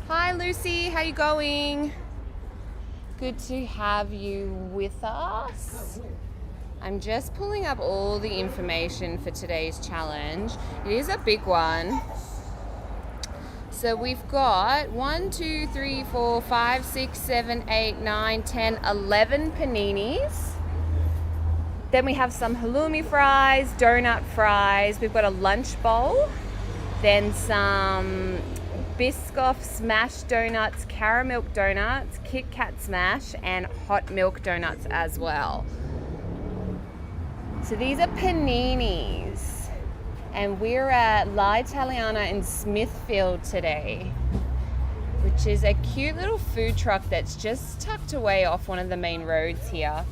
Hi Lucy, how you going? Good to have you with us. I'm just pulling up all the information for today's challenge. It is a big one. So we've got 1, 2, 3, 4, 5, 6, 7, 8, 9, 10, 11 paninis. Then we have some halloumi fries, donut fries. We've got a lunch bowl. Then some Biscoff smash donuts, caramel donuts, Kit Kat smash, and hot milk donuts as well. So these are paninis. And we're at La Italiana in Smithfield today, which is a cute little food truck that's just tucked away off one of the main roads here.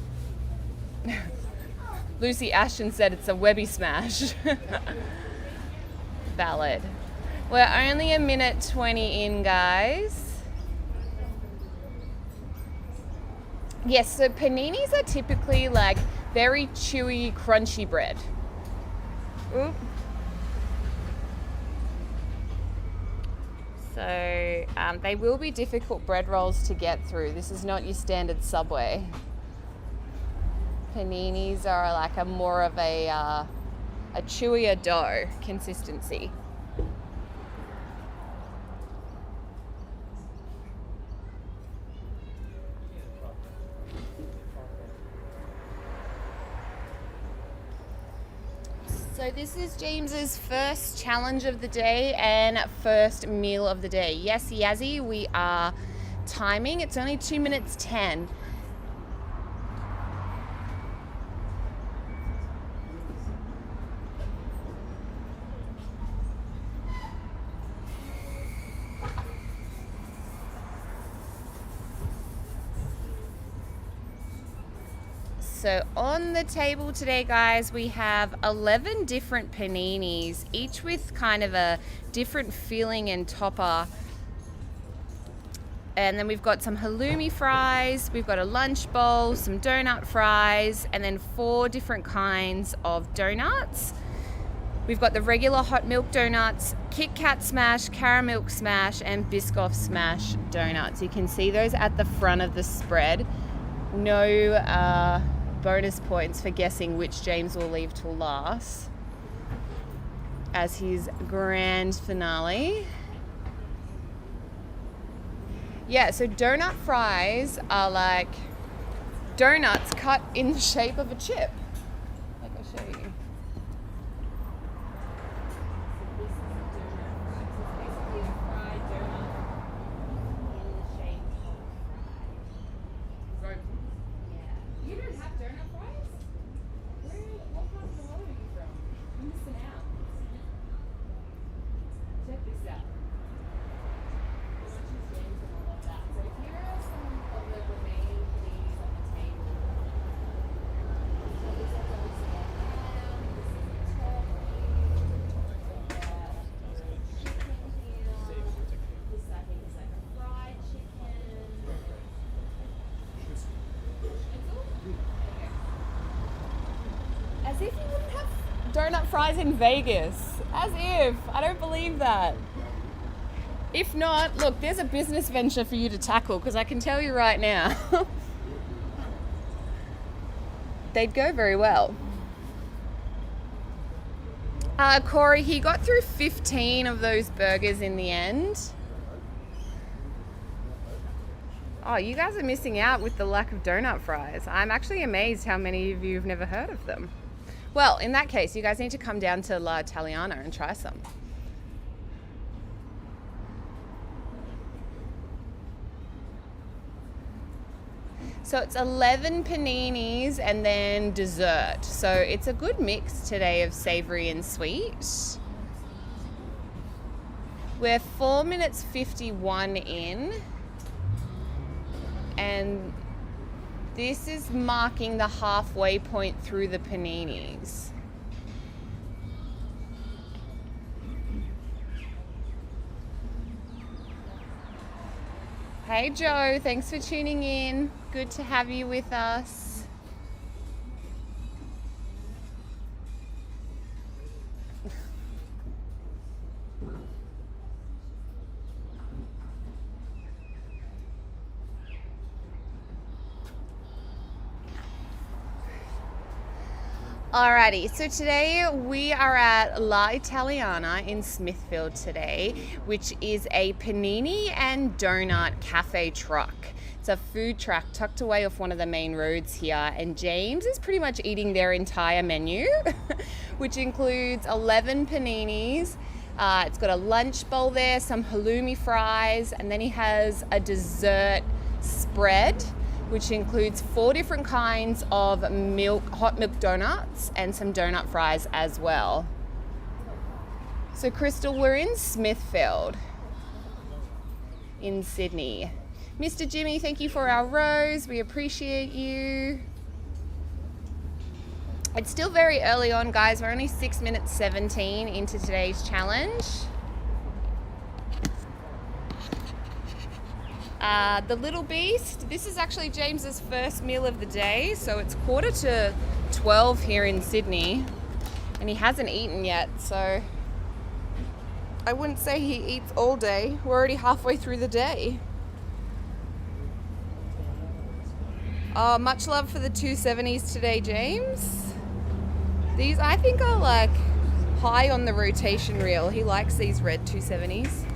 Lucy Ashton said it's a Jwebby smash. Valid. We're only a minute 20 in, guys. Yes, so paninis are typically like very chewy, crunchy bread. Oop. So they will be difficult bread rolls to get through. This is not your standard Subway. Paninis are like a more of a chewier dough consistency. So this is James's first challenge of the day and first meal of the day. Yes, Yazzie, we are timing. It's only 2 minutes 10. So on the table today, guys, we have 11 different paninis, each with kind of a different filling and topper. And then we've got some halloumi fries, we've got a lunch bowl, some donut fries, and then 4 different kinds of donuts. We've got the regular hot milk donuts, Kit Kat smash, caramel smash, and Biscoff smash donuts. You can see those at the front of the spread. No bonus points for guessing which James will leave till last as his grand finale. Yeah, so donut fries are like donuts cut in the shape of a chip. Like I'll show you. As if you wouldn't have donut fries in Vegas. As if. I don't believe that. If not, look, there's a business venture for you to tackle, because I can tell you right now, they'd go very well. Corey, he got through 15 of those burgers in the end. Oh, you guys are missing out with the lack of donut fries. I'm actually amazed how many of you have never heard of them. Well, in that case, you guys need to come down to La Italiana and try some. So it's 11 paninis and then dessert. So it's a good mix today of savory and sweet. We're 4 minutes 51 in. And this is marking the halfway point through the paninis. Hey Joe, thanks for tuning in. Good to have you with us. Alrighty, so today we are at La Italiana in Smithfield today, which is a panini and donut cafe truck. It's a food truck tucked away off one of the main roads here, and James is pretty much eating their entire menu, which includes 11 paninis. It's got a lunch bowl there, some halloumi fries, and then he has a dessert spread, which includes 4 different kinds of hot milk donuts and some donut fries as well. So Crystal, we're in Smithfield in Sydney. Mr. Jimmy, thank you for our rose. We appreciate you. It's still very early on, guys. We're only 6 minutes 17 into today's challenge. The Little Beast, this is actually James's first meal of the day, so it's 11:45 here in Sydney, and he hasn't eaten yet, so I wouldn't say he eats all day. We're already halfway through the day. Much love for the 270s today, James. These, I think, are like high on the rotation reel. He likes these red 270s.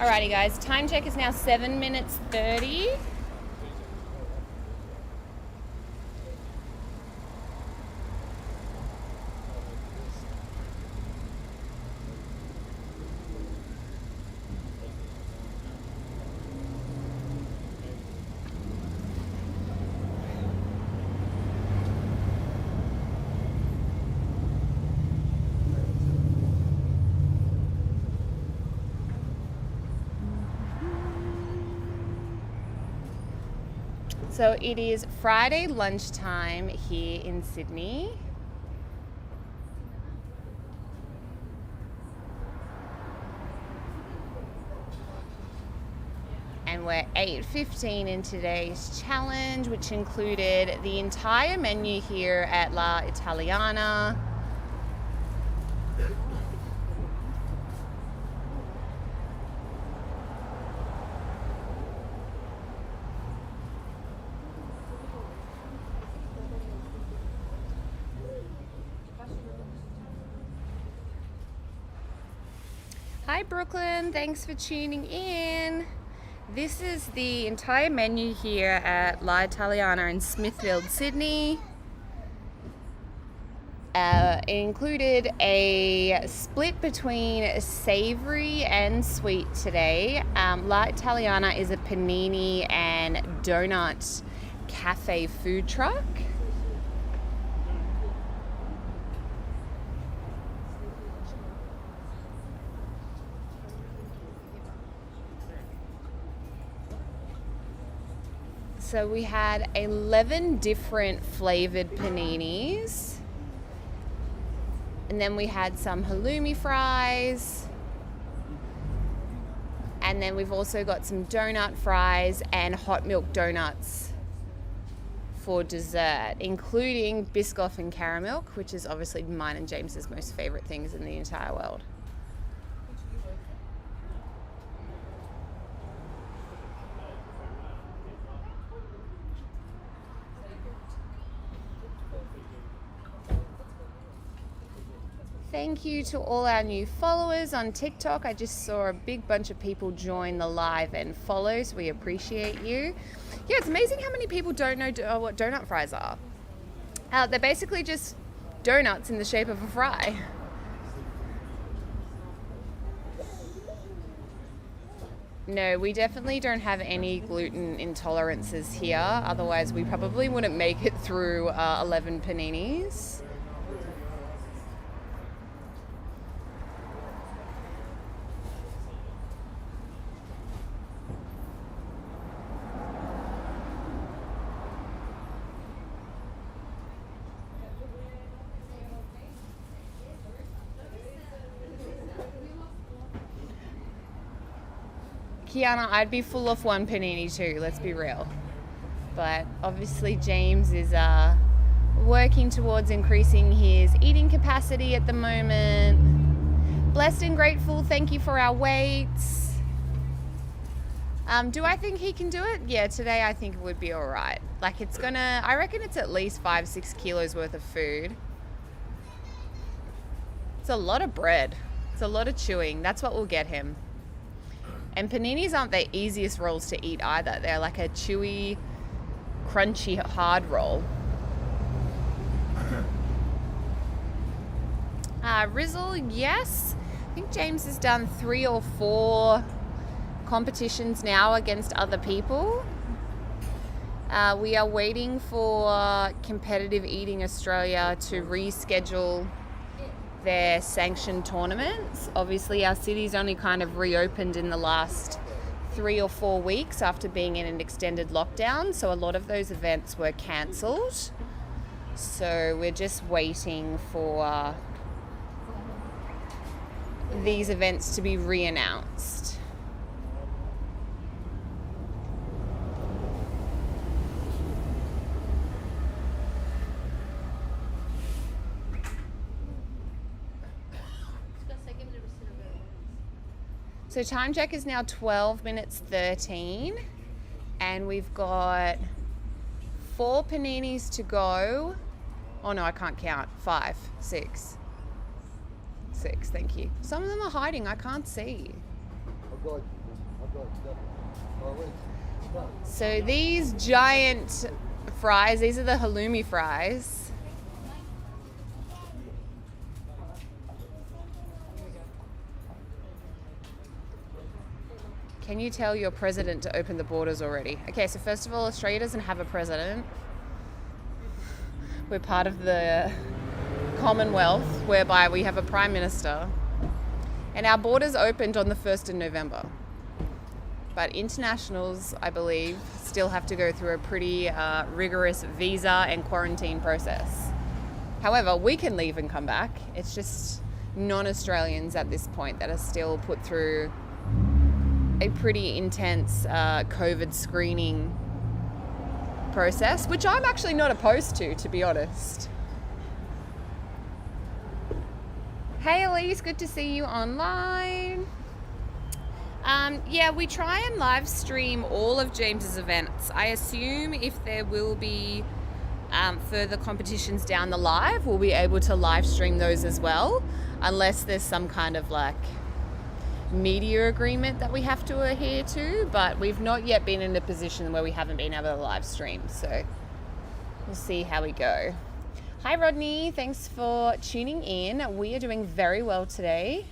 Alrighty guys, time check is now 7 minutes 30. So it is Friday lunchtime here in Sydney. And we're 8:15 in today's challenge, which included the entire menu here at La Italiana. Hi Brooklyn, thanks for tuning in. This is the entire menu here at La Italiana in Smithfield, Sydney. It included a split between savory and sweet today. La Italiana is a panini and donut cafe food truck. So we had 11 different flavored paninis. And then we had some halloumi fries. And then we've also got some donut fries and hot milk donuts for dessert, including Biscoff and caramel, which is obviously mine and James's most favorite things in the entire world. Thank you to all our new followers on TikTok. I just saw a big bunch of people join the live and follow, so we appreciate you. Yeah, it's amazing how many people don't know what donut fries are. They're basically just donuts in the shape of a fry. No, we definitely don't have any gluten intolerances here. Otherwise, we probably wouldn't make it through 11 paninis. Kiana, I'd be full off one panini too, let's be real. But obviously James is working towards increasing his eating capacity at the moment. Blessed and grateful, thank you for our weights. Do I think he can do it? Yeah, today I think it would be all right. Like I reckon it's at least 5-6 kilos worth of food. It's a lot of bread. It's a lot of chewing. That's what will get him. And paninis aren't the easiest rolls to eat either. They're like a chewy, crunchy, hard roll. Rizzle, yes. I think James has done 3 or 4 competitions now against other people. We are waiting for Competitive Eating Australia to reschedule their sanctioned tournaments. Obviously our city's only kind of reopened in the last 3 or 4 weeks after being in an extended lockdown, so a lot of those events were cancelled. So we're just waiting for these events to be re-announced. So time check is now 12 minutes 13 and we've got 4 paninis to go. Oh no, I can't count. 5, 6, thank you. Some of them are hiding, I can't see. So these giant fries, these are the halloumi fries. Can you tell your president to open the borders already? Okay, so first of all, Australia doesn't have a president. We're part of the Commonwealth, whereby we have a prime minister. And our borders opened on the 1st of November. But internationals, I believe, still have to go through a pretty rigorous visa and quarantine process. However, we can leave and come back. It's just non-Australians at this point that are still put through a pretty intense COVID screening process, which I'm actually not opposed to be honest. Hey Elise, good to see you online. Yeah, we try and live stream all of James's events. I assume if there will be further competitions down the live, we'll be able to live stream those as well, unless there's some kind of like media agreement that we have to adhere to, but we've not yet been in a position where we haven't been able to live stream, so we'll see how we go. Hi Rodney, thanks for tuning in. We are doing very well today.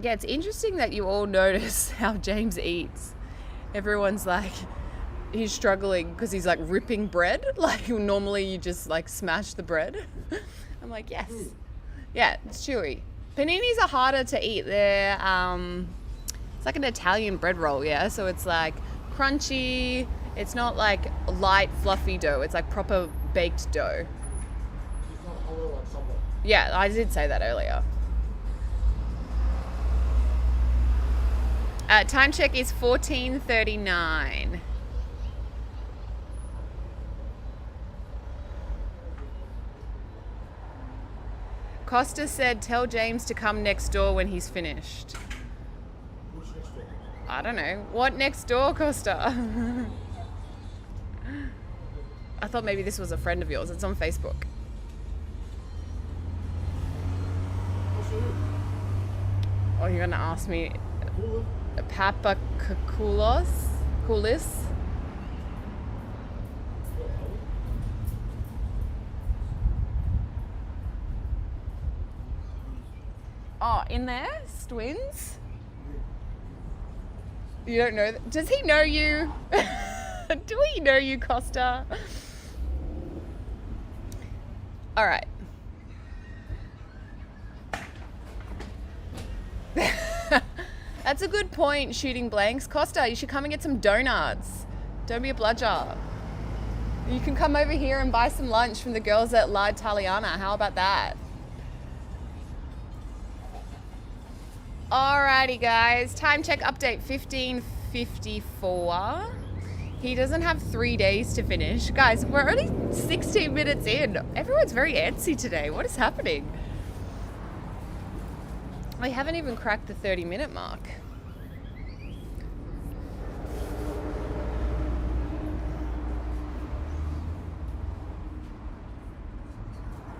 Yeah, it's interesting that you all notice how James eats. Everyone's like, he's struggling because he's like ripping bread. Like normally you just like smash the bread. I'm like, yes. Yeah, it's chewy. Paninis are harder to eat. They're, it's like an Italian bread roll, yeah? So it's like crunchy. It's not like light, fluffy dough. It's like proper baked dough. It's not hollow like someone. Yeah, I did say that earlier. Time check is 14:39. Costa said, tell James to come next door when he's finished. Who's next door? I don't know. What next door, Costa? I thought maybe this was a friend of yours. It's on Facebook. What's your Oh, you're going to ask me name? Papa Coolis? Oh, in there? Twins? You don't know that? Does he know you? Do we know you, Costa? All right. That's a good point, shooting blanks. Costa, you should come and get some donuts. Don't be a bludger. You can come over here and buy some lunch from the girls at La Italiana. How about that? Alrighty guys, time check update 15:54. He doesn't have 3 days to finish. Guys, we're only 16 minutes in. Everyone's very antsy today. What is happening? I haven't even cracked the 30-minute mark.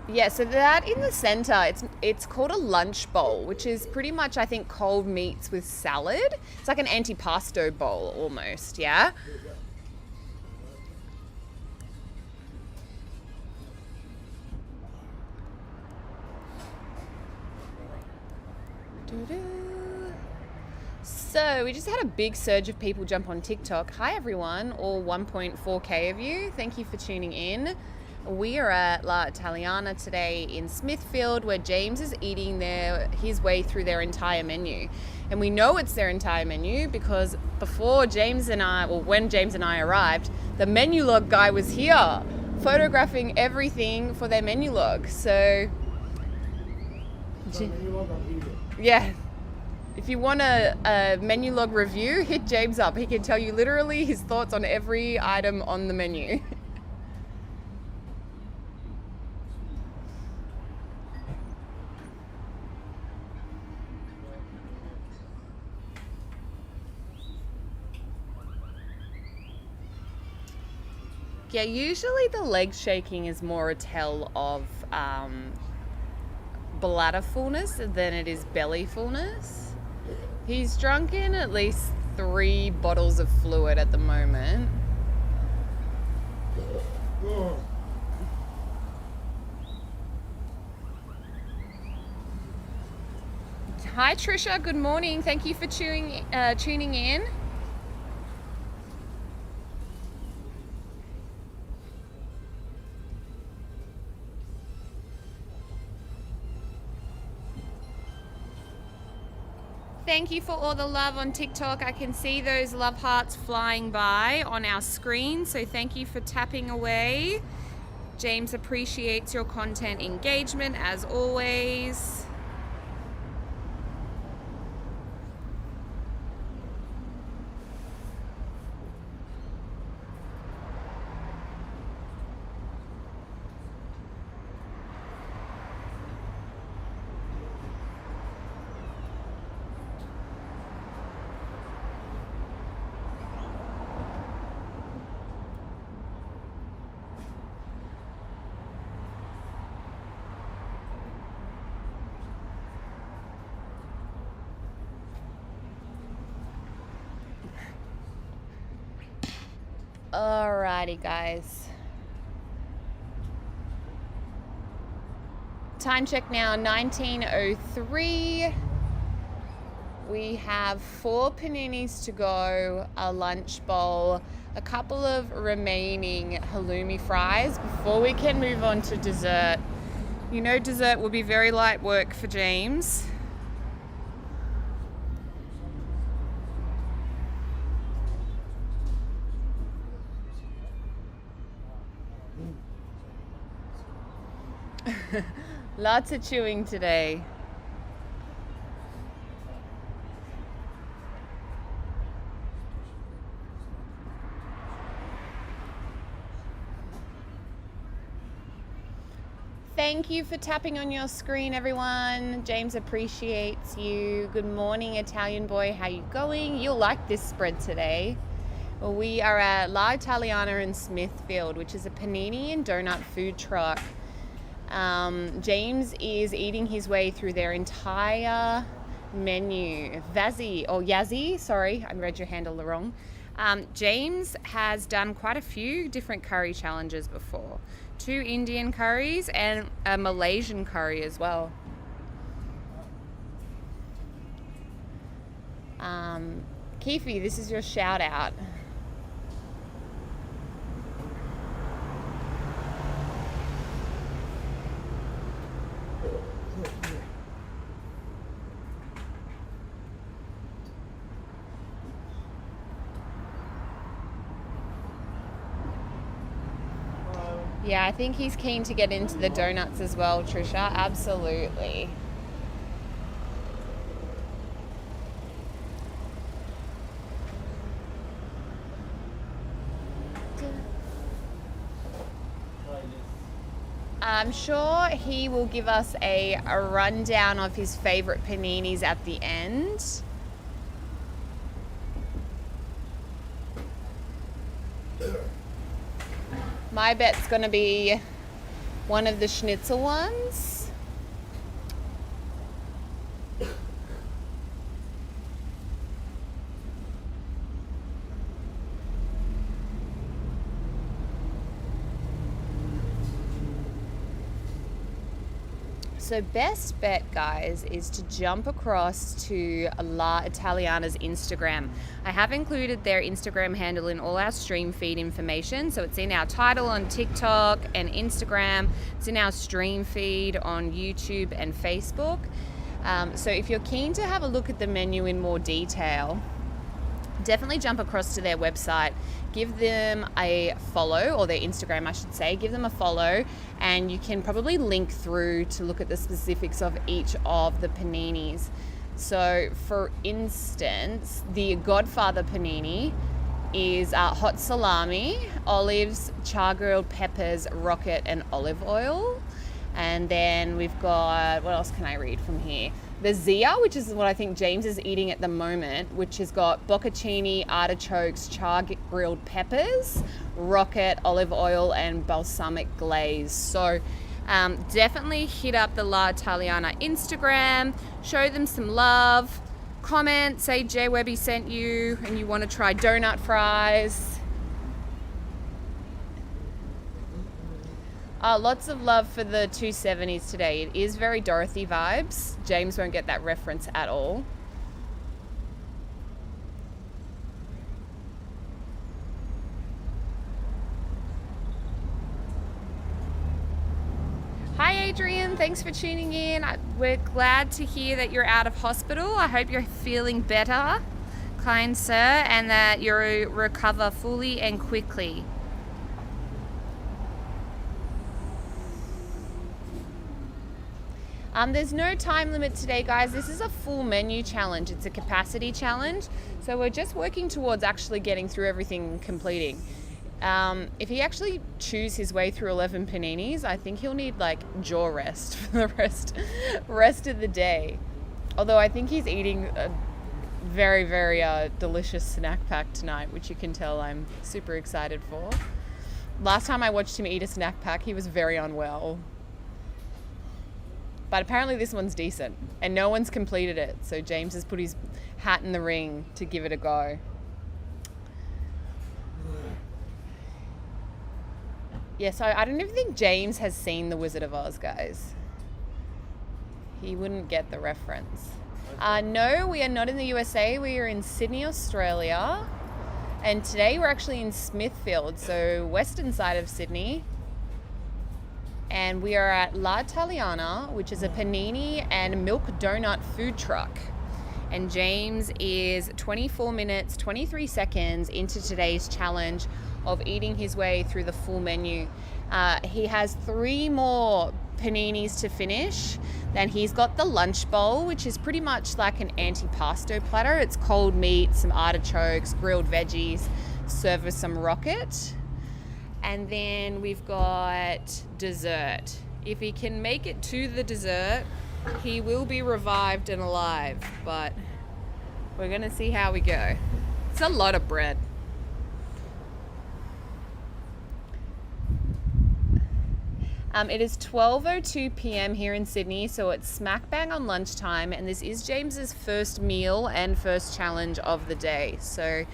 Yeah, so that in the center, it's called a lunch bowl, which is pretty much, I think, cold meats with salad. It's like an antipasto bowl almost, yeah? So we just had a big surge of people jump on TikTok. Hi everyone, all 1.4K of you. Thank you for tuning in. We are at La Italiana today in Smithfield, where James is eating his way through their entire menu. And we know it's their entire menu because when James and I arrived, the menu log guy was here photographing everything for their menu log. So yeah, if you want a menu log review, hit James up. He can tell you literally his thoughts on every item on the menu. Yeah, usually the leg shaking is more a tell of bladder fullness than it is belly fullness. He's drunk in at least 3 bottles of fluid at the moment. Hi Trisha, good morning. Thank you for tuning in. Thank you for all the love on TikTok. I can see those love hearts flying by on our screen, so thank you for tapping away. James appreciates your content engagement as always. Alrighty guys. Time check now, 19:03. We have 4 paninis to go, a lunch bowl, a couple of remaining halloumi fries before we can move on to dessert. You know dessert will be very light work for James. Lots of chewing today. Thank you for tapping on your screen, everyone. James appreciates you. Good morning, Italian boy. How you going? You'll like this spread today. Well, we are at La Italiana in Smithfield, which is a panini and donut food truck. James is eating his way through their entire menu. Yazzie, sorry, I read your handle wrong. James has done quite a few different curry challenges before. 2 Indian curries and a Malaysian curry as well. Keefe, this is your shout out. Yeah, I think he's keen to get into the donuts as well, Trisha. Absolutely. I'm sure he will give us a rundown of his favorite paninis at the end. My bet's going to be one of the Schnitzel ones. So best bet, guys, is to jump across to La Italiana's Instagram. I have included their Instagram handle in all our stream feed information. So it's in our title on TikTok and Instagram. It's in our stream feed on YouTube and Facebook. So if you're keen to have a look at the menu in more detail, definitely jump across to their website, give them a follow, or their Instagram I should say, give them a follow, and you can probably link through to look at the specifics of each of the paninis. So for instance, the Godfather Panini is hot salami, olives, char-grilled peppers, rocket, and olive oil. And then we've got, what else can I read from here? The Zia, which is what I think James is eating at the moment, which has got bocconcini, artichokes, char-grilled peppers, rocket, olive oil, and balsamic glaze. So definitely hit up the La Italiana Instagram, show them some love, comment, say Jwebby sent you and you want to try donut fries. Lots of love for the 270s today. It is very Dorothy vibes. James won't get that reference at all. Hi Adrian, thanks for tuning in. We're glad to hear that you're out of hospital. I hope you're feeling better, kind sir, and that you recover fully and quickly. There's no time limit today, guys. This is a full menu challenge. It's a capacity challenge. So we're just working towards actually getting through everything and completing. If he actually chews his way through 11 paninis, I think he'll need like jaw rest for the rest of the day. Although I think he's eating a very, very delicious snack pack tonight, which you can tell I'm super excited for. Last time I watched him eat a snack pack, he was very unwell. But apparently this one's decent and no one's completed it. So James has put his hat in the ring to give it a go. Yeah, so I don't even think James has seen The Wizard of Oz, guys. He wouldn't get the reference. No, we are not in the USA. We are in Sydney, Australia. And today we're actually in Smithfield, so western side of Sydney. And we are at La Italiana, which is a panini and milk donut food truck. And James is 24 minutes, 23 seconds into today's challenge of eating his way through the full menu. He has 3 more paninis to finish. Then he's got the lunch bowl, which is pretty much like an antipasto platter. It's cold meat, some artichokes, grilled veggies, served with some rocket. And then we've got dessert. If he can make it to the dessert, he will be revived and alive, but we're gonna see how we go. It's a lot of bread. It is 12:02 p.m. here in Sydney, so it's smack bang on lunchtime, and this is James's first meal and first challenge of the day. So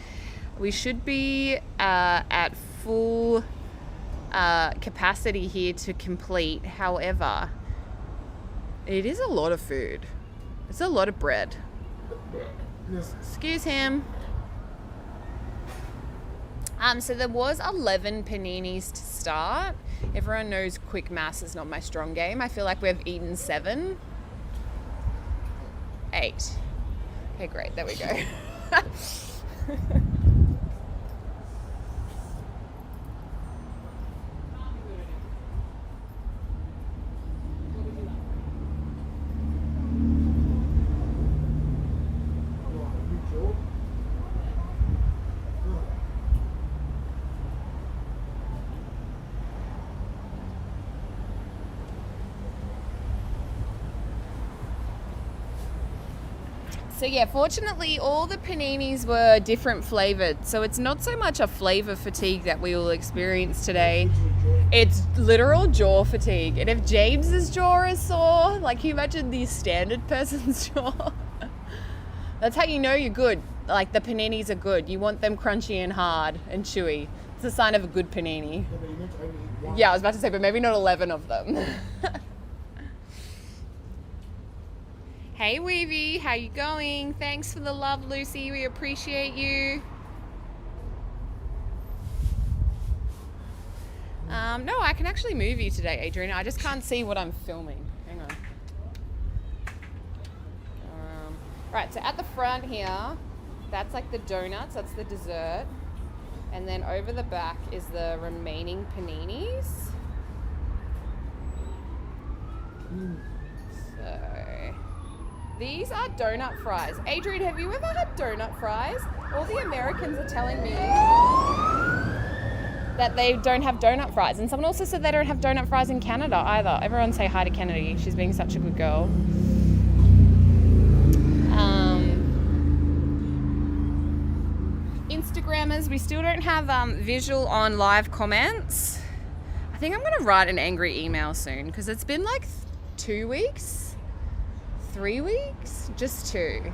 we should be at full capacity here to complete. However, it is a lot of food. It's a lot of bread. Excuse him. So there was 11 paninis to start. Everyone knows quick maths is not my strong game. I feel like we've eaten 7. 8. Okay, great. There we go. So yeah, fortunately all the paninis were different flavored. So it's not so much a flavor fatigue that we will experience today. It's literal jaw fatigue. And if James's jaw is sore, like can you imagine the standard person's jaw? That's how you know you're good. Like the paninis are good. You want them crunchy and hard and chewy. It's a sign of a good panini. Yeah, I was about to say, but maybe not 11 of them. Hey Weavy, how you going? Thanks for the love, Lucy. We appreciate you. No, I can actually move you today, Adrian. I just can't see what I'm filming. Hang on. Right, so at the front here, that's like the donuts, that's the dessert. And then over the back is the remaining paninis. So, these are donut fries. Adrian, have you ever had donut fries? All the Americans are telling me that they don't have donut fries. And someone also said they don't have donut fries in Canada either. Everyone say hi to Kennedy. She's being such a good girl. Instagrammers, we still don't have visual on live comments. I think I'm going to write an angry email soon because it's been like 2 weeks, 3 weeks, just 2.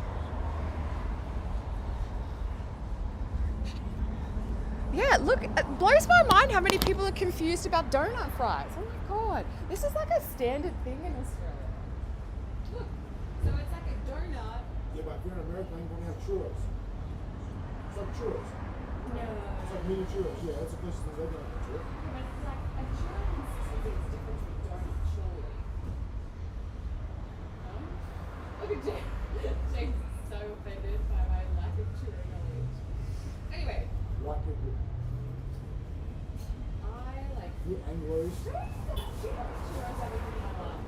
Yeah, look, it blows my mind how many people are confused about donut fries. Oh my God, this is like a standard thing in Australia. Look, so it's like a donut. Yeah, but if you're in America, you're going to have churros. It's like churros. No. It's like mini churros. Yeah, that's the closest thing they're going to have to it. Yeah, but it's like a churro consistency is different from donut, surely. Look at James. James is so offended by my lack of churro knowledge. Anyway. White people. I like You Anglos. churros everything in my life.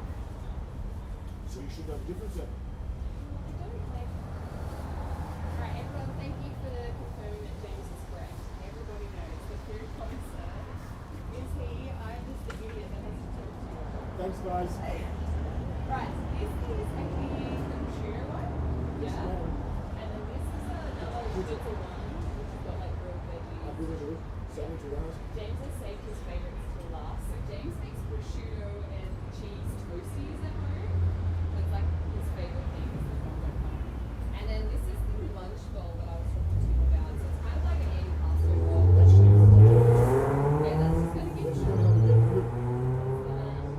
So you should know the difference then. Alright, everyone, thank you for confirming that James is correct. Everybody knows the food connoisseur is he. I'm just the idiot that has to talk to you. Thanks, guys. Right, this is a tuna one. Yeah. And then this is another Schnitzel one, which has got like grilled veggies. I'll be with you. Sandwich around. James has saved his favourites to last. So James makes prosciutto and cheese toasties at home. That's like his favourite thing is the combo pie. And then this is the lunch bowl that I was talking to you about. So it's kind of like an anti-pasta roll. Yeah, that's just going to give you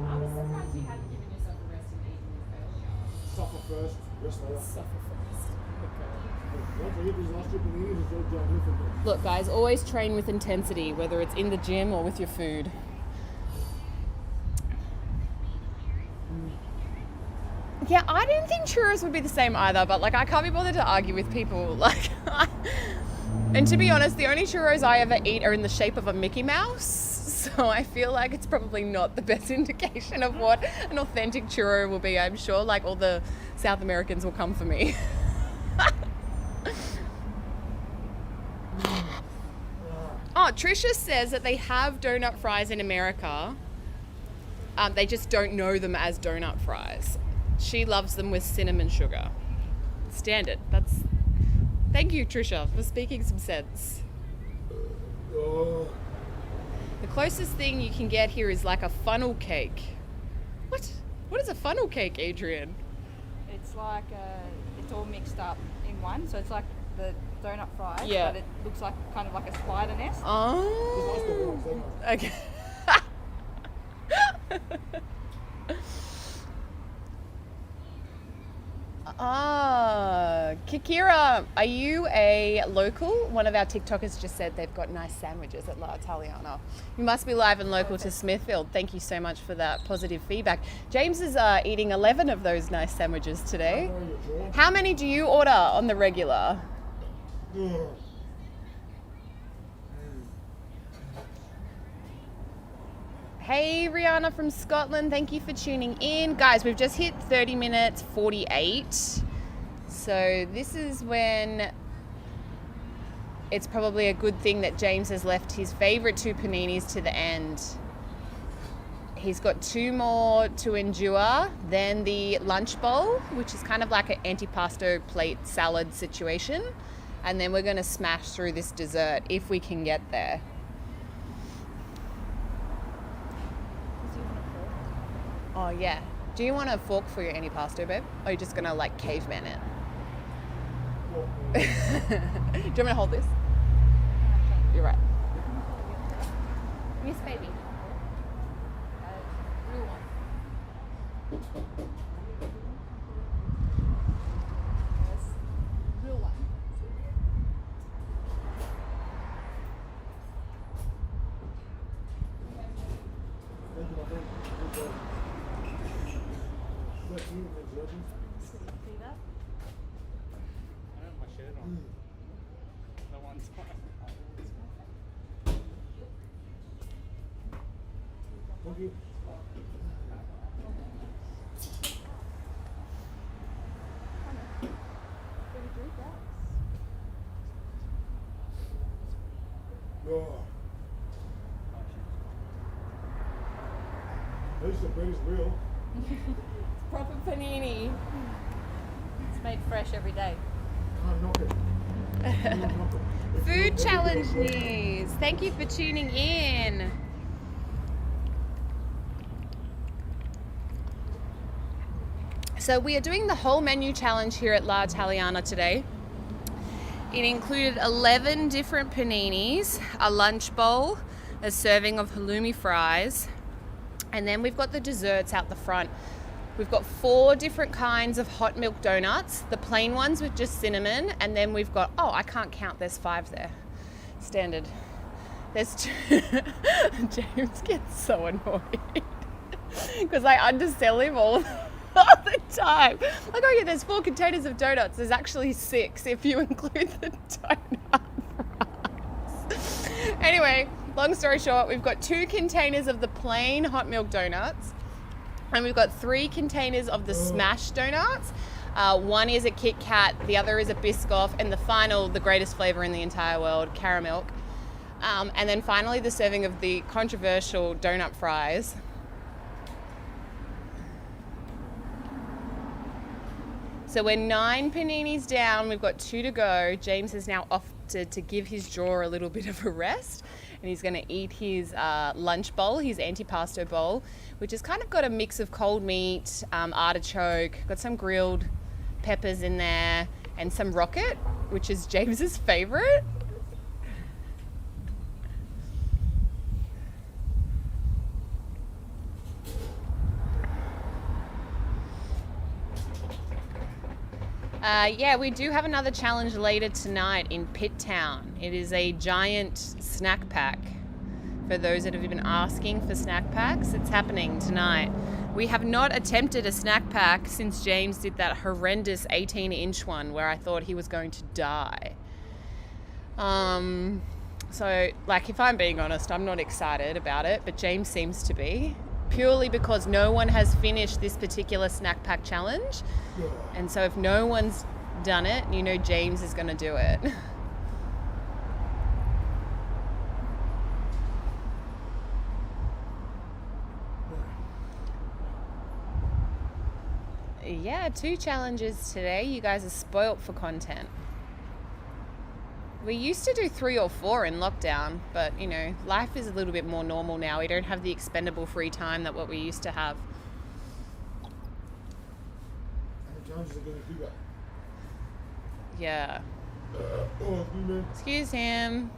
I was surprised you hadn't given yourself a rest and eaten this earlier. Suffer first, rest later. Suffer first. Once I hit these last two paninis, it's all downhill from there. Look, guys, always train with intensity, whether it's in the gym or with your food. Yeah, I didn't think churros would be the same either, but like I can't be bothered to argue with people. Like, and to be honest, the only churros I ever eat are in the shape of a Mickey Mouse. So I feel like it's probably not the best indication of what an authentic churro will be. I'm sure like all the South Americans will come for me. Oh, Trisha says that they have donut fries in America. They just don't know them as donut fries. She loves them with cinnamon sugar. Standard. Thank you, Trisha, for speaking some sense. The closest thing you can get here is like a funnel cake. What? What is a funnel cake, Adrian? It's like it's all mixed up in one, so it's like the donut fries, Yeah. but it looks like kind of like a spider nest. Oh. Okay. Kikira, are you a local? One of our TikTokers just said they've got nice sandwiches at La Italiana. You must be live and local to Smithfield. Thank you so much for that positive feedback. James is eating 11 of those nice sandwiches today. How many do you order on the regular? Hey Rihanna from Scotland, thank you for tuning in. Guys, we've just hit 30 minutes 48. So this is when it's probably a good thing that James has left his favourite two paninis to the end. He's got 2 more to endure, then the lunch bowl, which is kind of like an antipasto plate salad situation. And then we're going to smash through this dessert if we can get there. Oh, yeah. Do you want a fork for your antipasto, babe? Or are you just going to like caveman it? Do you want me to hold this? You're right. Miss baby. Real one. Yes. Real one. Thank you, my friend. Good job. Look, you and Jwebby. See that? I have my shirt on. The one time. Thank you. Did we drink that? Oh. At least the bread is real. Proper panini. It's made fresh every day. Can't knock it. Can't knock it. Food challenge news. Thank you for tuning in. So we are doing the whole menu challenge here at La Italiana today. It included 11 different paninis, a lunch bowl, a serving of halloumi fries, and then we've got the desserts out the front. We've got 4 different kinds of hot milk donuts, the plain ones with just cinnamon, and then we've got, oh, I can't count, there's 5 there. Standard. There's 2. James gets so annoyed because I undersell him all the time. Like, oh yeah, there's 4 containers of donuts. There's actually 6 if you include the donut fries. Anyway, long story short, we've got 2 containers of the plain hot milk donuts, and we've got 3 containers of the smashed donuts. One is a Kit Kat, the other is a Biscoff, and the final, the greatest flavor in the entire world, caramel. And then finally the serving of the controversial donut fries. So we're 9 paninis down, we've got 2 to go. James has now opted to give his jaw a little bit of a rest, and he's going to eat his lunch bowl, his antipasto bowl, which has kind of got a mix of cold meat, artichoke, got some grilled peppers in there, and some rocket, which is James's favorite. Yeah, we do have another challenge later tonight in Pitt Town. It is a giant snack pack. For those that have been asking for snack packs, it's happening tonight. We have not attempted a snack pack since James did that horrendous 18-inch one where I thought he was going to die. So, like, if I'm being honest, I'm not excited about it, but James seems to be. Purely because no one has finished this particular snack pack challenge. And so if no one's done it, you know James is going to do it. Yeah, 2 challenges today. You guys are spoilt for content. We used to do 3 or 4 in lockdown, but you know, life is a little bit more normal now. We don't have the expendable free time that what we used to have. And the challenges are getting bigger. Yeah. Oh, man. Excuse him.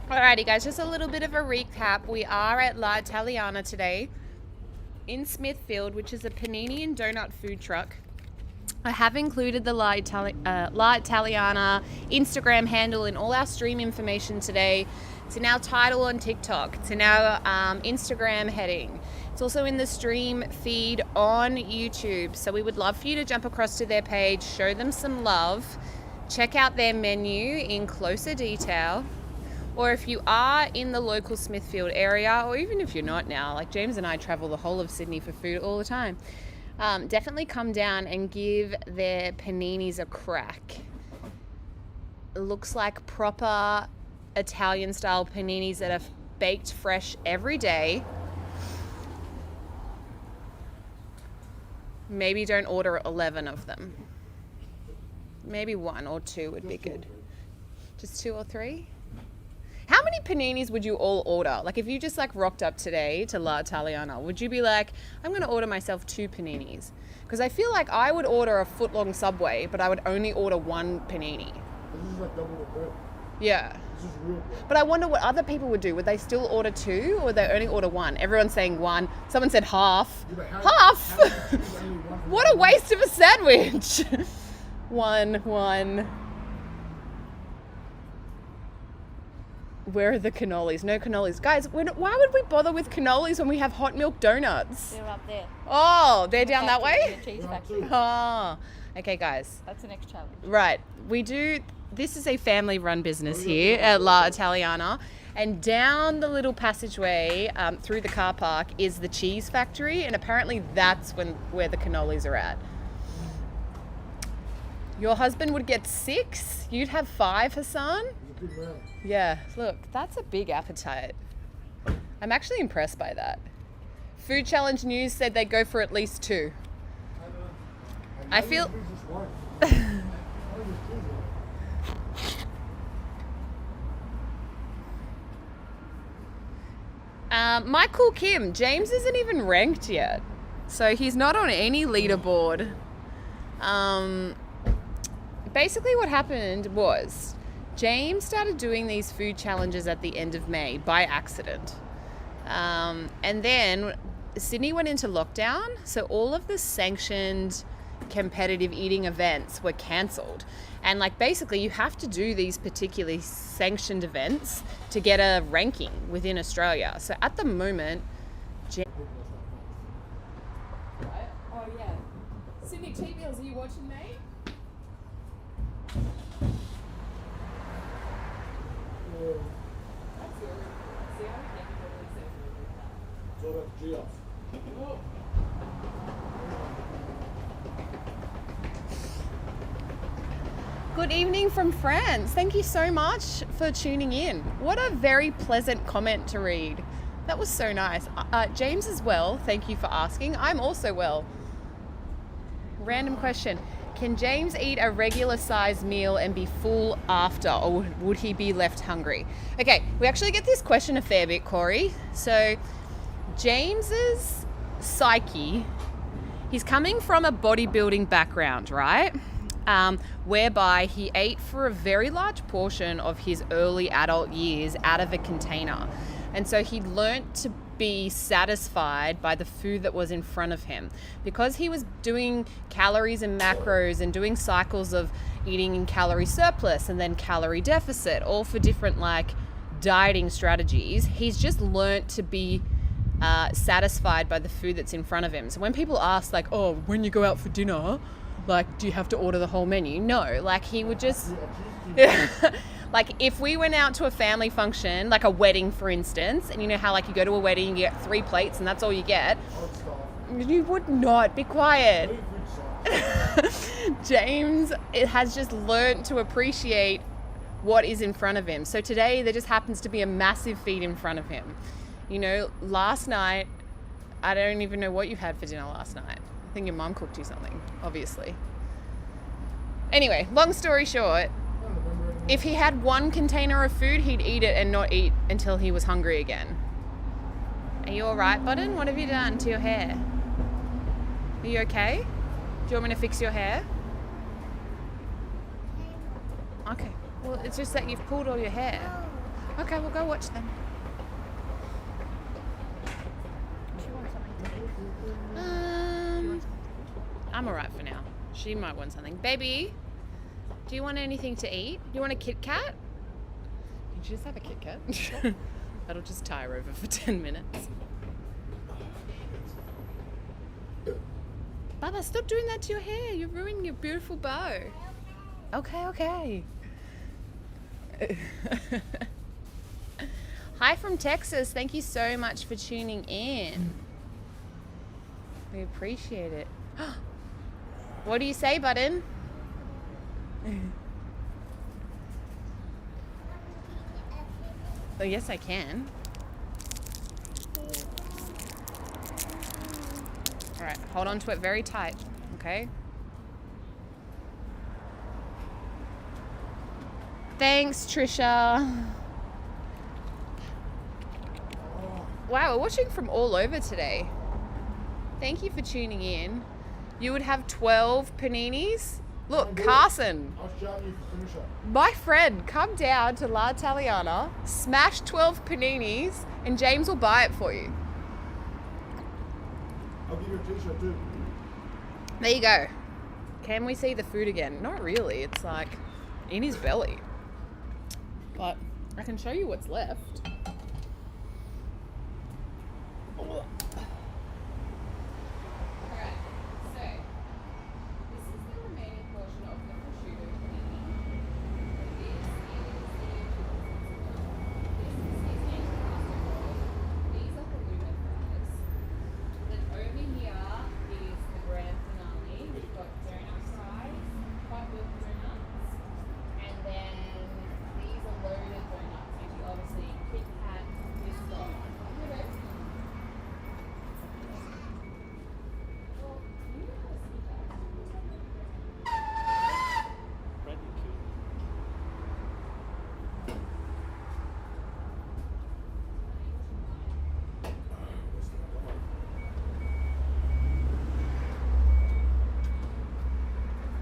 Alrighty guys, just a little bit of a recap. We are at La Italiana today in Smithfield, which is a panini and donut food truck. I have included the La Italiana Instagram handle in all our stream information today. It's in our title on TikTok. It's in our Instagram heading. It's also in the stream feed on YouTube. So we would love for you to jump across to their page, show them some love, check out their menu in closer detail. Or if you are in the local Smithfield area, or even if you're not now, like James and I travel the whole of Sydney for food all the time. Definitely come down and give their paninis a crack. It looks like proper Italian style paninis that are baked fresh every day. Maybe don't order 11 of them. Maybe 1 or 2 would be good. Just 2 or 3? How many paninis would you all order? Like if you just like rocked up today to La Italiana, would you be like, I'm going to order myself 2 paninis? Because I feel like I would order a foot-long Subway, but I would only order 1 panini. This is like double the bread. Yeah. This is real bread. But I wonder what other people would do. Would they still order 2 or would they only order 1? Everyone's saying 1. Someone said half. Yeah, but Half? how do you choose only one from What a the waste of a sandwich. 1. Where are the cannolis? No cannolis. Guys, why would we bother with cannolis when we have hot milk donuts? They're up there. Oh, they're down that Factory, way? the cheese Round factory. 2. Oh, okay, guys. That's the next challenge. Right, this is a family-run business here at La Italiana, and down the little passageway through the car park is the cheese factory, and apparently that's where the cannolis are at. Your husband would get 6, you'd have 5, Hassan? He's a big man. Yeah, look, that's a big appetite. I'm actually impressed by that. Food Challenge News said they'd go for at least 2. And I now you feel- choose just one. Why don't you choose one? Michael Kim, James isn't even ranked yet. So he's not on any leaderboard. Basically what happened was James started doing these food challenges at the end of May by accident. And then Sydney went into lockdown, so all of the sanctioned competitive eating events were cancelled. And like basically you have to do these particularly sanctioned events to get a ranking within Australia. So at the moment, oh yeah. Sydney Cheat Meals, are you watching, mate? So that's G off. Good evening from France. Thank you so much for tuning in. What a very pleasant comment to read. That was so nice. James as well, thank you for asking. I'm also well. Random question. Can James eat a regular sized meal and be full after, or would he be left hungry? Okay, we actually get this question a fair bit, Corey. So James's psyche, he's coming from a bodybuilding background, right? Whereby he ate for a very large portion of his early adult years out of a container. And so he learnt to be satisfied by the food that was in front of him. Because he was doing calories and macros and doing cycles of eating in calorie surplus and then calorie deficit, all for different like dieting strategies, he's just learnt to be satisfied by the food that's in front of him. So when people ask like, oh, when you go out for dinner, like, do you have to order the whole menu? No, like he would just, like if we went out to a family function, like a wedding, for instance, and you know how like you go to a wedding, you get 3 plates and that's all you get. You would not, be quiet. James has just learnt to appreciate what is in front of him. So today there just happens to be a massive feed in front of him. You know, last night, I don't even know what you had for dinner last night. I think your mum cooked you something, obviously. Anyway, long story short, if he had 1 container of food, he'd eat it and not eat until he was hungry again. Are you all right, Button? What have you done to your hair? Are you okay? Do you want me to fix your hair? Okay. Well, it's just that you've pulled all your hair. Okay, we'll go watch them. I'm alright for now. She might want something. Baby, do you want anything to eat? Do you want a Kit Kat? You just have a Kit Kat. That'll just tie her over for 10 minutes. Baba, stop doing that to your hair. You're ruining your beautiful bow. Okay. Hi from Texas. Thank you so much for tuning in. We appreciate it. What do you say, Button? Oh, yes, I can. All right, Hold on to it very tight, okay? Thanks, Trisha. Wow, we're watching from all over today. Thank you for tuning in. You would have 12 paninis? Look, Carson, I'll shout you for finisher. my friend, come down to La Italiana, smash 12 paninis, and James will buy it for you. I'll give you a t-shirt too. There you go. Can we see the food again? Not really. It's like in his belly. But I can show you what's left. Alright, so this is the remaining portion of the prosciutto panini. This is the antipasto roll. These are the Luna fries. Then over here is the grand finale. We've got donut fries, hot milk donuts, and then these are loaded donuts, which you obviously Kit Kat, this dog. Bread and cube.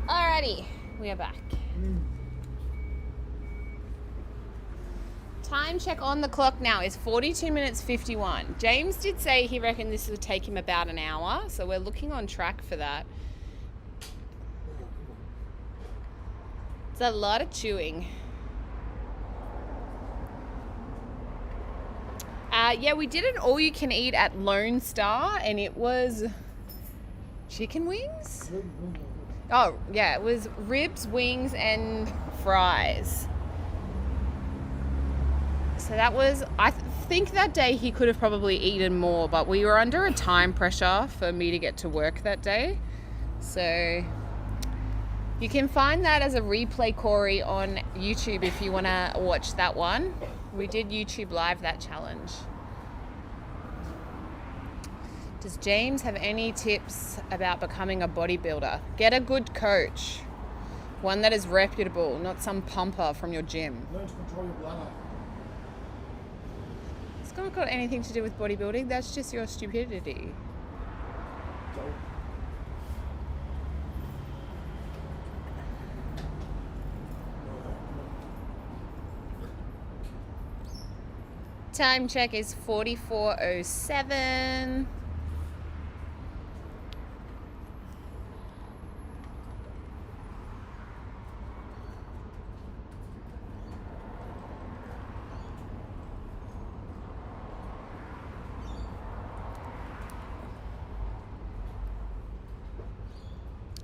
Alrighty, we are back. Time check on the clock now is 42 minutes 51. James did say he reckoned this would take him about an hour, so we're looking on track for that. It's a lot of chewing. Yeah, we did an all-you-can-eat at Lone Star, and it was chicken wings? Oh, yeah, it was ribs, wings, and fries. So that was, I think that day he could have probably eaten more, but we were under a time pressure for me to get to work that day. So you can find that as a replay, Corey, on YouTube if you want to watch that one. We did YouTube live that challenge. Does James have any tips about becoming a bodybuilder? Get a good coach. One that is reputable, not some pumper from your gym. Learn to control your bladder. It's not got anything to do with bodybuilding. That's just your stupidity. Time check is 44:07.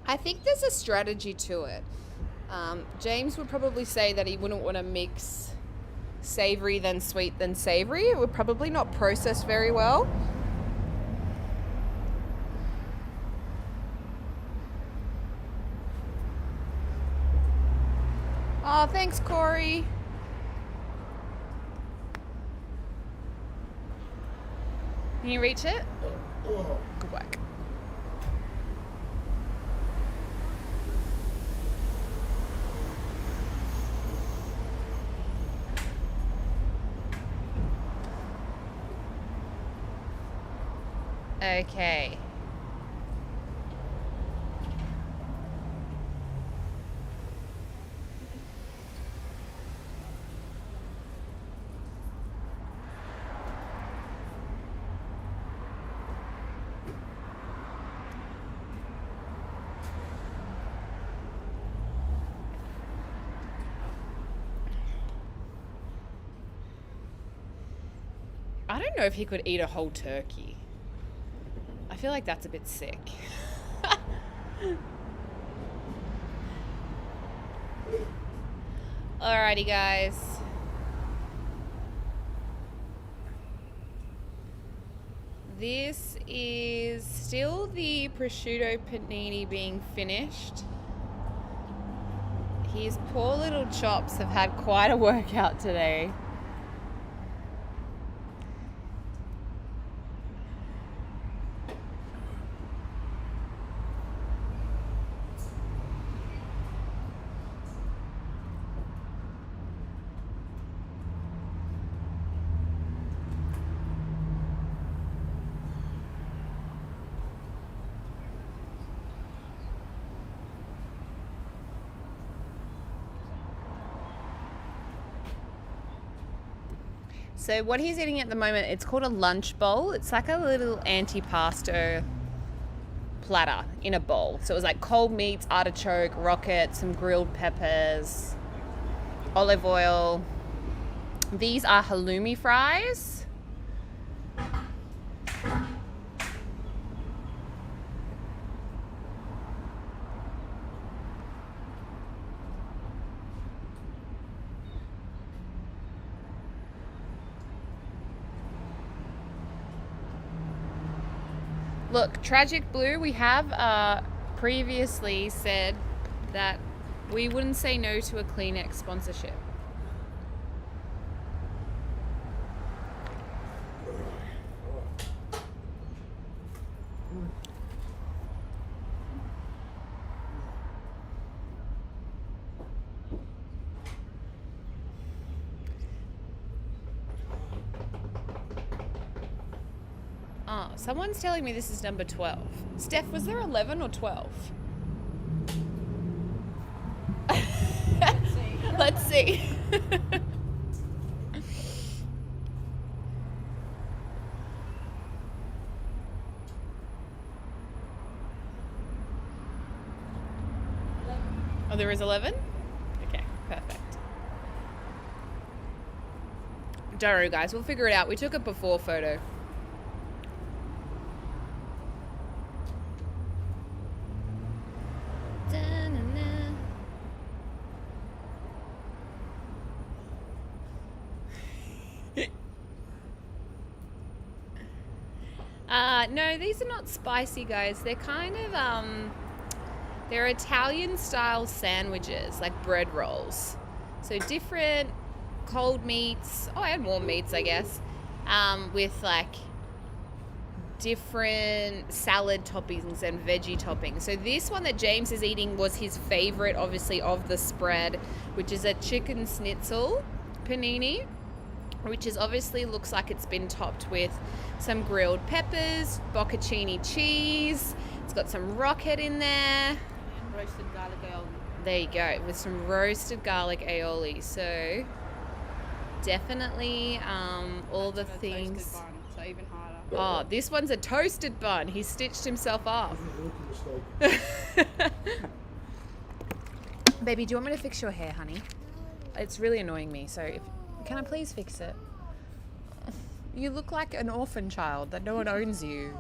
I think there's a strategy to it. James would probably say that he wouldn't want to mix savory then sweet then savory. It would probably not process very well. Oh, thanks, Corey. Can you reach it? Good work. Okay. I don't know if he could eat a whole turkey. I feel like that's a bit sick. Alrighty, guys. This is still the prosciutto panini being finished. His poor little chops have had quite a workout today. So what he's eating at the moment, it's called a lunch bowl. It's like a little antipasto platter in a bowl. So it was like cold meats, artichoke, rocket, some grilled peppers, olive oil. These are halloumi fries. Look, Tragic Blue, we have previously said that we wouldn't say no to a Kleenex sponsorship. Oh, someone's telling me this is number 12. Steph, was there 11 or 12? Let's see. Oh, there is 11? Okay, perfect. Don't worry, guys. We'll figure it out. We took a before photo. No, these are not spicy, guys. They're kind of, they're Italian style sandwiches, like bread rolls. So different cold meats, and warm meats, I guess, with like different salad toppings and veggie toppings. So this one that James is eating was his favorite, obviously, of the spread, which is a chicken Schnitzel panini, which is obviously looks like it's been topped with some grilled peppers, bocconcini cheese. It's got some rocket in there. And roasted garlic aioli. There you go, with some roasted garlic aioli. So definitely all the things. Toasted bun, so even harder. Oh, this one's a toasted bun. He stitched himself off. Baby, do you want me to fix your hair, honey? It's really annoying me, so can I please fix it? You look like an orphan child that no one owns you.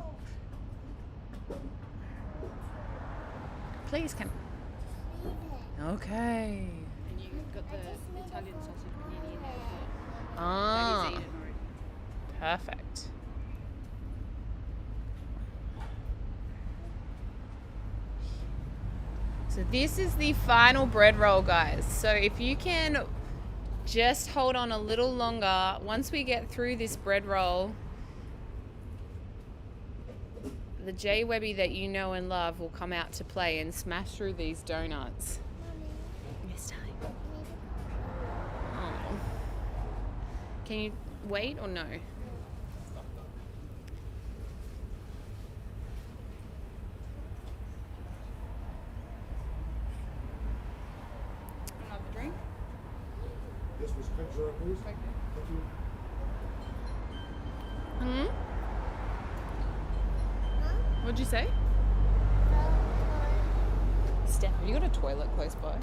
Please, can... Okay. And you've got the Italian sausage panini in there as well. Ah, Daddy's eaten already. perfect. So this is the final bread roll, guys. So if you can just hold on a little longer, once we get through this bread roll, the Jwebby that you know and love will come out to play and smash through these donuts. Yes, darling. Oh. Can you wait or no? Another drink? This was cut jar, please. Okay. Thank you. What'd you say? Steph, have you got a toilet close by?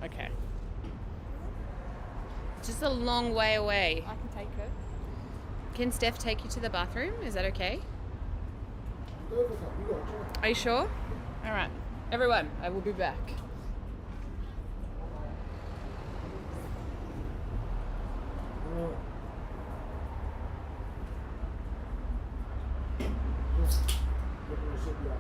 Okay. Just a long way away. I can take her. Can Steph take you to the bathroom? Is that okay? Go for that. You got a jar. Are you sure? All right. Everyone, I will be back. Yes. Look where I said you are.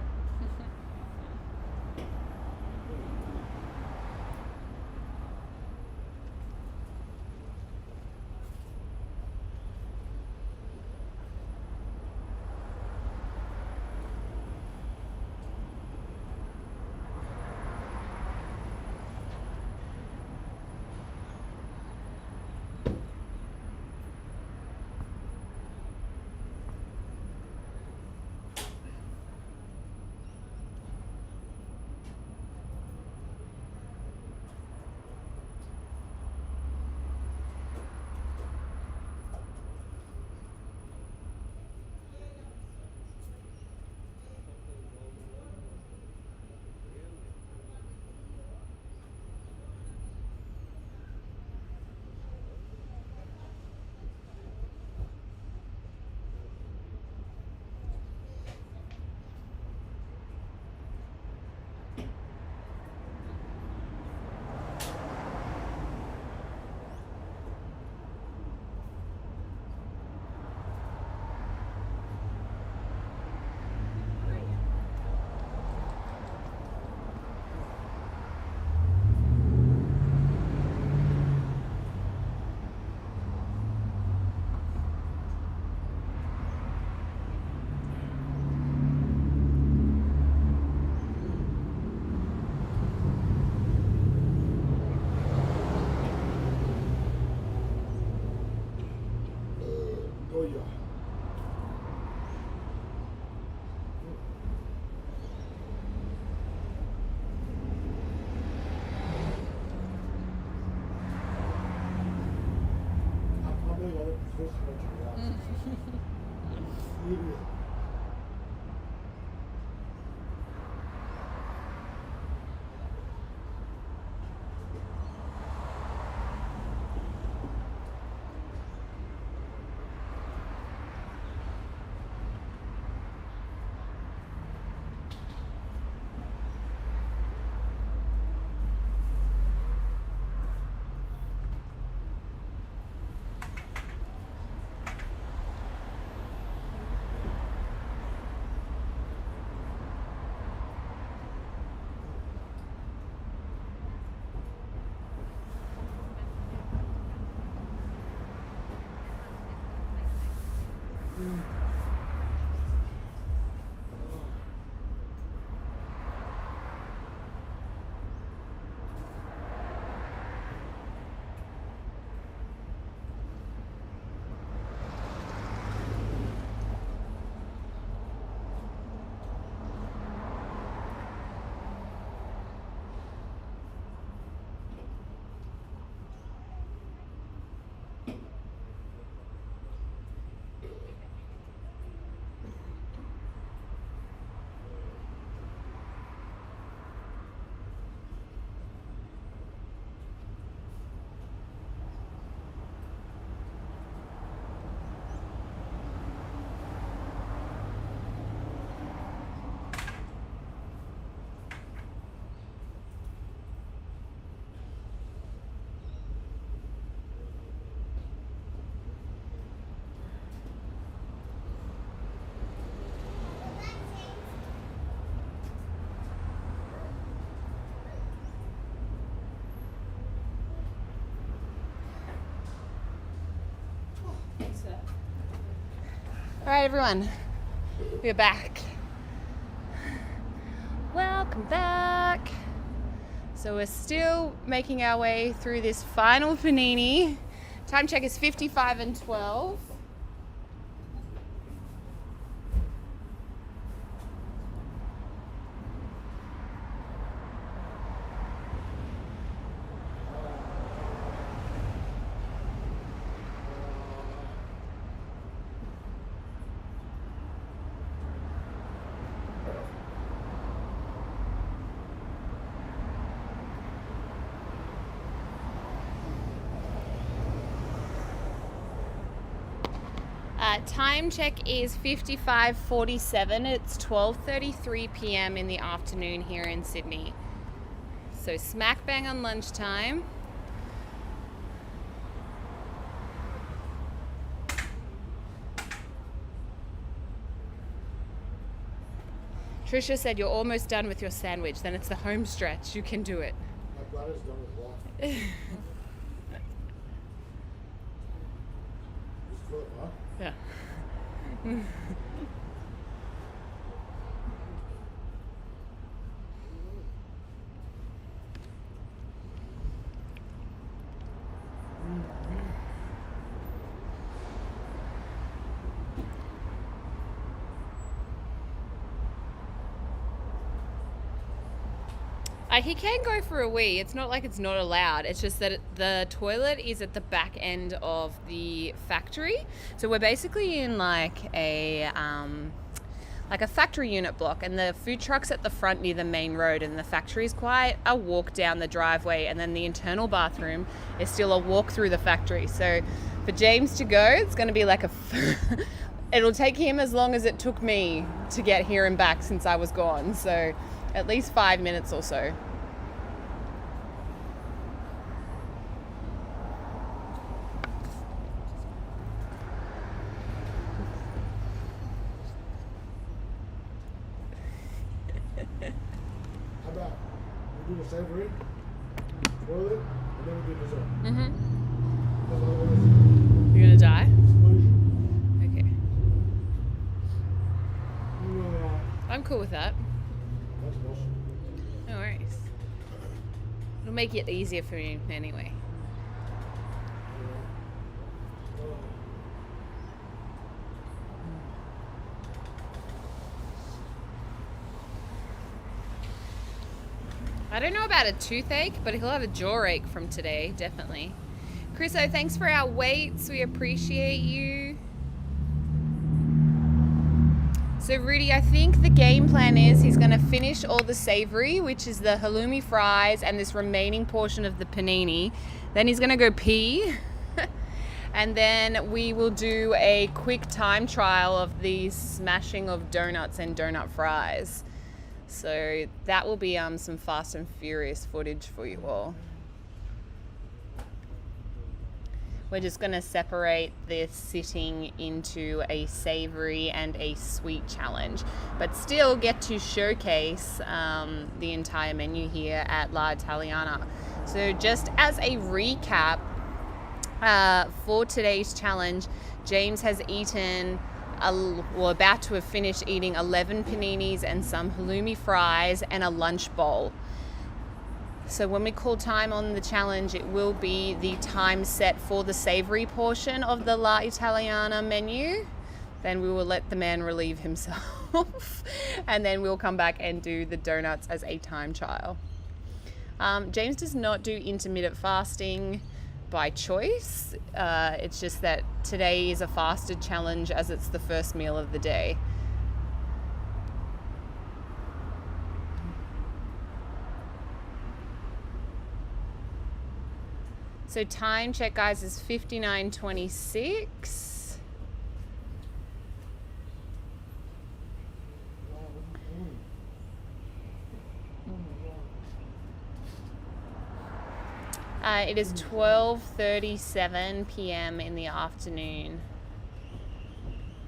fish ritual. Idiot. All right, everyone, we're back. Welcome back. So we're still making our way through this final panini. Time check is 55 and 12. Time check is 55:47. It's 12:33 p.m. in the afternoon here in Sydney. So smack bang on lunchtime. Trisha said you're almost done with your sandwich. Then it's the home stretch. You can do it. My bladder's done with water. It's good, huh? Yeah. He can go for a wee. It's not like it's not allowed. It's just that the toilet is at the back end of the factory. So we're basically in like a factory unit block, and the food truck's at the front near the main road, and the factory is quite a walk down the driveway, and then the internal bathroom is still a walk through the factory. So for James to go, it's going to be like it'll take him as long as it took me to get here and back since I was gone. So at least 5 minutes or so. How about we do the savory, boil it, and then we do dessert? Mm-hmm. Because otherwise, You're gonna die? explosion. Okay. Yeah. I'm cool with that. That's awesome. No worries. It'll make it easier for me anyway. I don't know about a toothache, but he'll have a jaw ache from today, definitely. Chriso, thanks for our weights. We appreciate you. So Rudy, I think the game plan is he's going to finish all the savory, which is the halloumi fries and this remaining portion of the panini. Then he's going to go pee. And then we will do a quick time trial of the smashing of donuts and donut fries. So that will be some Fast and Furious footage for you all. We're just going to separate this sitting into a savory and a sweet challenge, but still get to showcase the entire menu here at La Italiana. So just as a recap for today's challenge, James has eaten, about to have finished eating 11 paninis and some halloumi fries and a lunch bowl. So when we call time on the challenge, it will be the time set for the savory portion of the La Italiana menu. Then we will let the man relieve himself and then we'll come back and do the donuts as a time trial. James does not do intermittent fasting by choice. It's just that today is a fasted challenge as it's the first meal of the day. So time check, guys, is 59:26. It is 12:37 p.m. in the afternoon.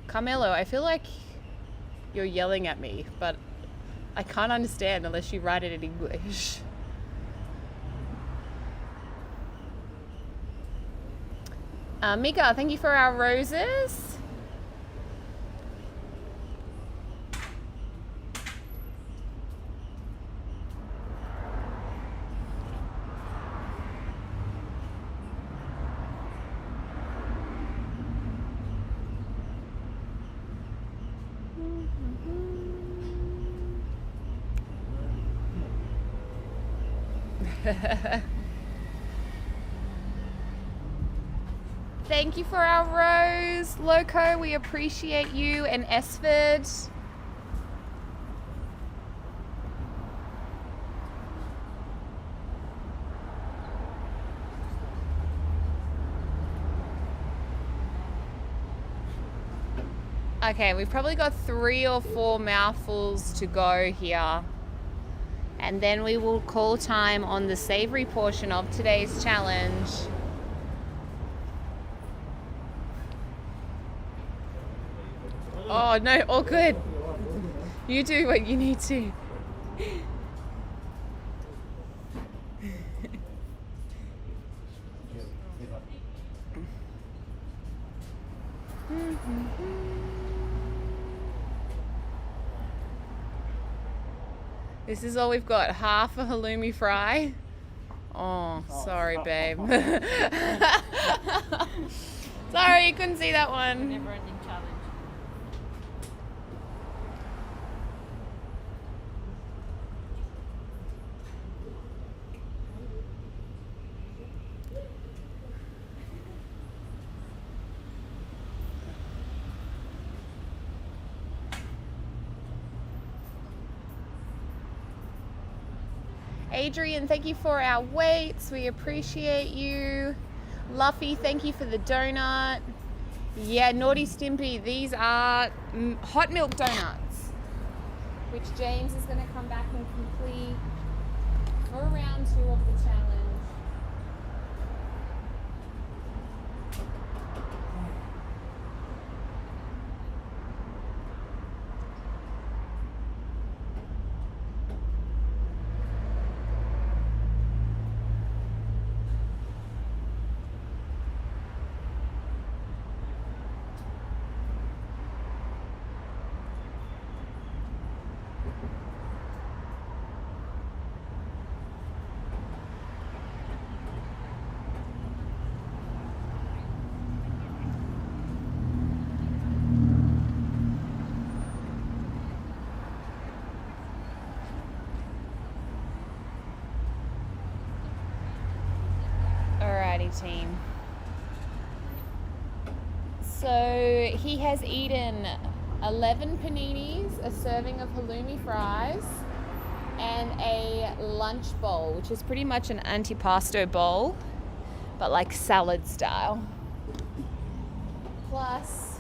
Carmelo, I feel like you're yelling at me, but I can't understand unless you write it in English. Mika, thank you for our roses. Thank you for our rose, Loco. We appreciate you, and Esford. Okay, we've probably got 3 or 4 mouthfuls to go here. And then we will call time on the savory portion of today's challenge. Oh no, all good. You do what you need to. This is all we've got, half a halloumi fry. Oh, sorry, babe. Sorry, couldn't see that one. Never ending challenge. Adrian, thank you for our weights. We appreciate you. Luffy, thank you for the donut. Yeah, Naughty Stimpy, these are hot milk donuts, which James is going to come back and complete for round 2 of the challenge. Alrighty, team. So he has eaten 11 paninis, a serving of halloumi fries, and a lunch bowl, which is pretty much an antipasto bowl, but like salad style. Plus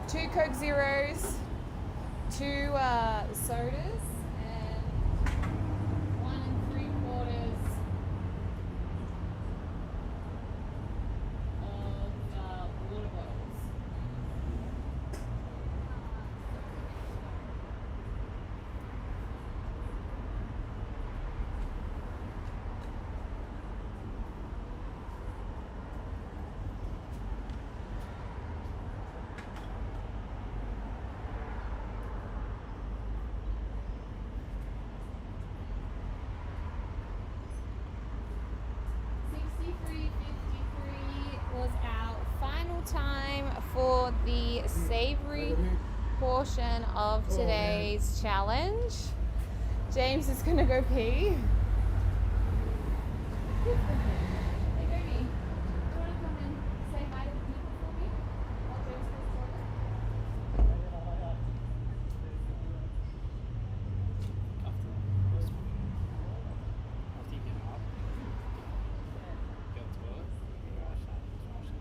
2 Coke Zeros, 2 sodas, and 1 3/4 of water bottles. Was our final time for the savory portion of today's challenge. James is gonna go pee. Good for him. Hey, baby, do you want to come and say hi to the people for me while James goes to the toilet? After you get up, go to the toilet, wash that, wash it.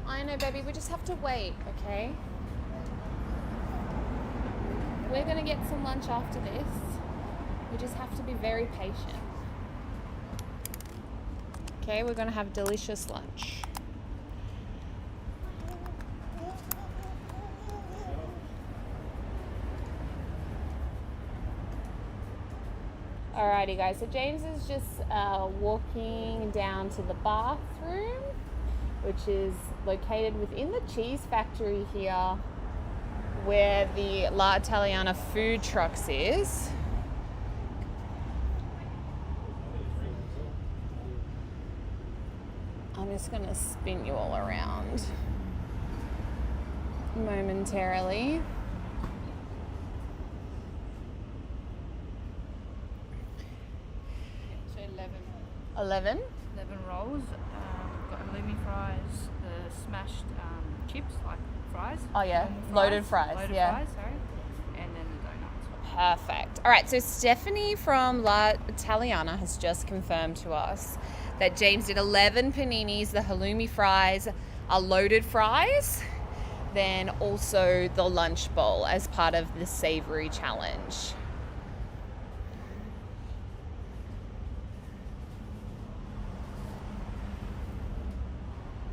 I know, baby, we just have to wait, okay? We're gonna get some lunch after this. We just have to be very patient. Okay, we're gonna have delicious lunch. Alrighty guys, so James is just walking down to the bathroom, which is located within the cheese factory here where the La Italiana food trucks is. I'm just gonna spin you all around momentarily. So 11 11. rolls. Got halloumi fries, the smashed chips, like fries. Oh yeah, normal loaded fries, yeah. Fries, sorry. And then the donuts. Perfect. All right, so Stephanie from La Italiana has just confirmed to us that James did 11 paninis, the halloumi fries are loaded fries, then also the lunch bowl as part of the savory challenge.